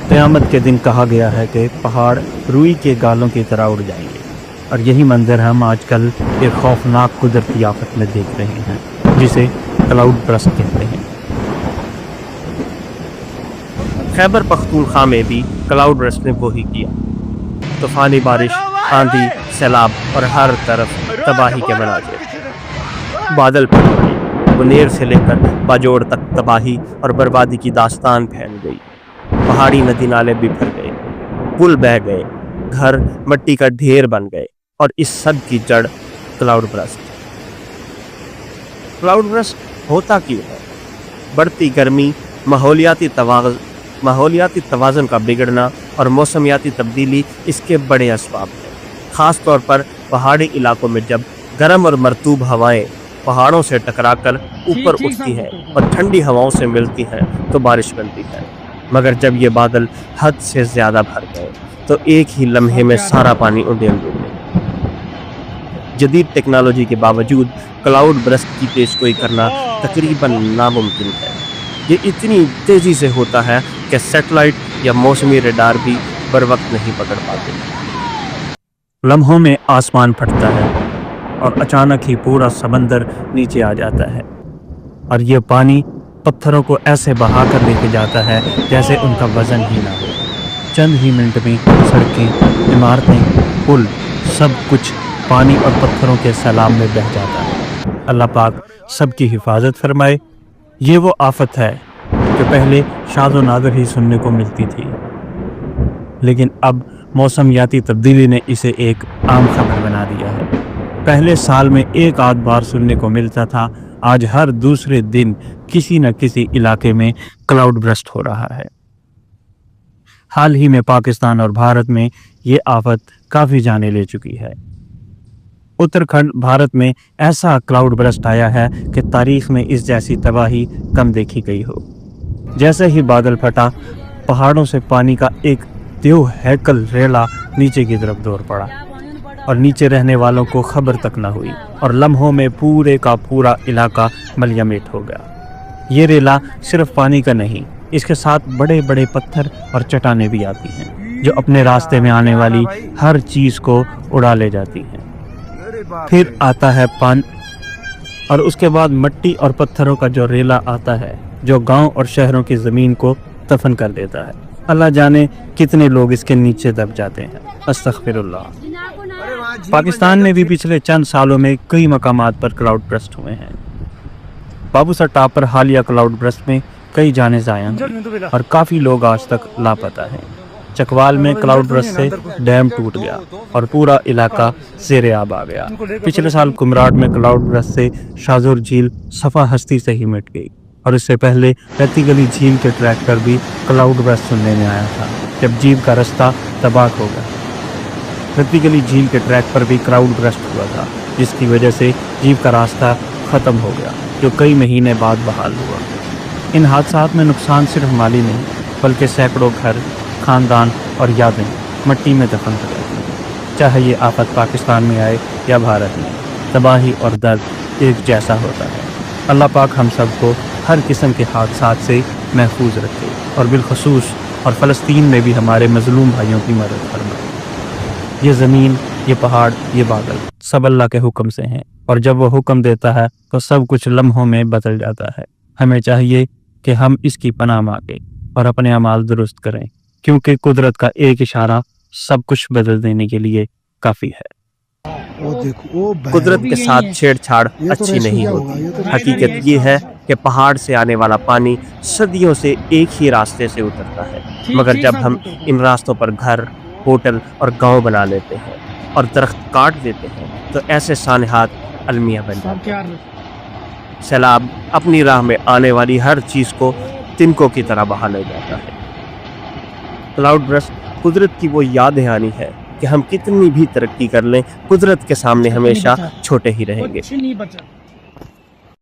क़यामत के दिन कहा गया है कि पहाड़ रुई के गालों की तरह उड़ जाएंगे, और यही मंजर हम आजकल एक खौफनाक कुदरती आफत में देख रहे हैं जिसे क्लाउड बर्स्ट कहते हैं। खैबर पख्तूनख्वा में भी क्लाउड बर्स्ट ने वही किया। तूफानी बारिश, आंधी, सैलाब और हर तरफ तबाही के मनाज़िर। बादल फट गए, मुनेर से लेकर बाजोड़ तक तबाही और बर्बादी की दास्तान फैल गई। पहाड़ी नदी नाले बिखर गए, पुल बह गए, घर मिट्टी का ढेर बन गए, और इस सब की जड़ क्लाउड बर्स्ट। क्लाउड बर्स्ट होता क्यों है? बढ़ती गर्मी, माहौलियाती तवाज़ुन का बिगड़ना और मौसमियाती तब्दीली इसके बड़े असबाब हैं। ख़ास तौर पर पहाड़ी इलाकों में जब गर्म और मरतूब हवाएं पहाड़ों से टकराकर ऊपर उठती हैं और ठंडी हवाओं से मिलती हैं तो बारिश बनती है। मगर जब ये बादल हद से ज़्यादा भर गए तो एक ही लम्हे में सारा पानी उड़ेल गया। जदीद टेक्नोलॉजी के बावजूद क्लाउड बर्स्ट की पेशगोई करना तकरीबन नामुमकिन है। ये इतनी तेज़ी से होता है कि सैटेलाइट या मौसमी रडार भी बर वक्त नहीं पकड़ पाते। लम्हों में आसमान फटता है और अचानक ही पूरा समंदर नीचे आ जाता है, और ये पानी पत्थरों को ऐसे बहा कर लेके जाता है जैसे उनका वज़न ही ना हो। चंद ही मिनट में सड़कें, इमारतें, पुल, सब कुछ पानी और पत्थरों के सैलाब में बह जाता है। अल्लाह पाक सबकी हिफाजत फरमाए। ये वो आफत है जो पहले शाज़ो नादिर ही सुनने को मिलती थी, लेकिन अब मौसमियाती तब्दीली ने इसे एक आम खबर बना दिया है। पहले साल में एक आध बार सुनने को मिलता था, आज हर दूसरे दिन किसी न किसी इलाके में क्लाउड बर्स्ट हो रहा है। हाल ही में पाकिस्तान और भारत में ये आफत काफ़ी जाने ले चुकी है। उत्तराखंड भारत में ऐसा क्लाउड बर्स्ट आया है कि तारीख में इस जैसी तबाही कम देखी गई हो। जैसे ही बादल फटा, पहाड़ों से पानी का एक त्यों हैकल रेला नीचे की तरफ दौड़ पड़ा, और नीचे रहने वालों को खबर तक न हुई, और लम्हों में पूरे का पूरा इलाका मलयामेट हो गया। ये रेला सिर्फ पानी का नहीं, इसके साथ बड़े बड़े पत्थर और चट्टानें भी आती हैं जो अपने रास्ते में आने वाली हर चीज़ को उड़ा ले जाती हैं। फिर आता है पानी, और उसके बाद मिट्टी और पत्थरों का जो रेला आता है जो गांव और शहरों की ज़मीन को दफन कर देता है। अल्लाह जाने कितने लोग इसके नीचे दब जाते हैं। अस्तग़फिरुल्लाह। पाकिस्तान में भी पिछले चंद सालों में कई मकामात पर क्लाउड बर्स्ट हुए हैं। बाबूसर टॉप पर हालिया क्लाउड बर्स्ट में कई जाने ज़ाया हैं और काफ़ी लोग आज तक लापता हैं। चकवाल में क्लाउड बर्स्ट से डैम टूट गया और पूरा इलाका ज़ेरे आब आ गया। पिछले साल कुमराट में क्लाउड बर्स्ट से शाहजोर झील सफ़ा हस्ती से ही मिट गई, और इससे पहले रत्ती गली झील के ट्रैक पर भी क्लाउड बर्स्ट सुनने में आया था जब जीप का रास्ता तबाह हो गया। रत्ती गली झील के ट्रैक पर भी क्लाउड बर्स्ट हुआ था, जिसकी वजह से जीप का रास्ता ख़त्म हो गया, जो कई महीने बाद बहाल हुआ। इन हादसात में नुकसान सिर्फ माली नहीं, बल्कि सैकड़ों घर, ख़ानदान और यादें मिट्टी में दफन हो जाती हैं। चाहे ये आफत पाकिस्तान में आए या भारत में, तबाही और दर्द एक जैसा होता है। अल्लाह पाक हम सबको हर किस्म के हादसात से महफूज रखे, और बिलखसूस और फ़लस्तीन में भी हमारे मज़लूम भाइयों की मदद फरमाए। ये ज़मीन, ये पहाड़, ये बादल सब अल्लाह के हुक्म से हैं, और जब वो हुक्म देता है तो सब कुछ लम्हों में बदल जाता है। हमें चाहिए कि हम इसकी पनाह मांगे और अपने अमाल दुरुस्त करें, क्योंकि कुदरत का एक इशारा सब कुछ बदल देने के लिए काफ़ी है। कुदरत के साथ छेड़छाड़ अच्छी नहीं होती। हकीकत ये है कि पहाड़ से आने वाला पानी सदियों से एक ही रास्ते से उतरता है, मगर जब हम इन रास्तों पर घर, होटल और गांव बना लेते हैं और दरख्त काट देते हैं तो ऐसे सानहात अलमिया बन जाते हैं। सैलाब अपनी राह में आने वाली हर चीज़ को तिनकों की तरह बहा ले जाता है। क्लाउड बर्स्ट कुदरत की वो याद दहानी है कि हम कितनी भी तरक्की कर लें, कुदरत के सामने हमेशा छोटे ही रहेंगे।